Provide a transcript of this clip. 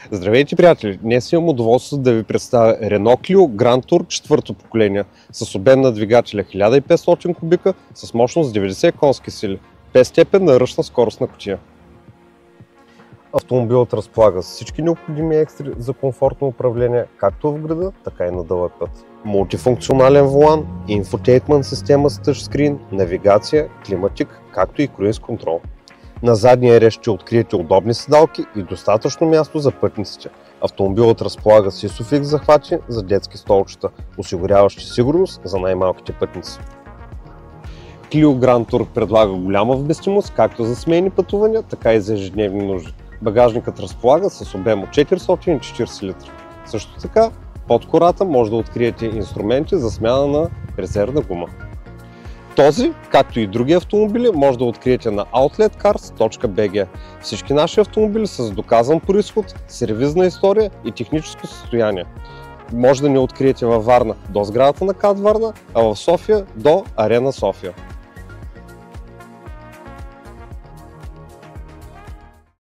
Здравейте, приятели! Днес имам удоволствие да ви представя Renault Clio Grand Tour 4-то поколение с обем на двигателя 1500 кубика с мощност 90 конски сили, 5-степенна ръчна скоростна кутия. Автомобилът разполага с всички необходими екстри за комфортно управление, както в града, така и на дълъг път. Мултифункционален волан, инфотейнмент система с тъчскрин, навигация, климатик, както и круиз контрол. На задния ред ще откриете удобни седалки и достатъчно място за пътниците. Автомобилът разполага с ISOFIX захвати за детски столчета, осигуряващи сигурност за най-малките пътници. Clio Grand Tour предлага голяма вместимост както за семейни пътувания, така и за ежедневни нужди. Багажникът разполага с обем от 440 литра. Също така, под кората може да откриете инструменти за смяна на резервна гума. Този, както и други автомобили, може да откриете на outletcars.bg. Всички наши автомобили са с доказан произход, сервизна история и техническо състояние. Може да ни откриете във Варна до сградата на КАТ Варна, а в София до Арена София.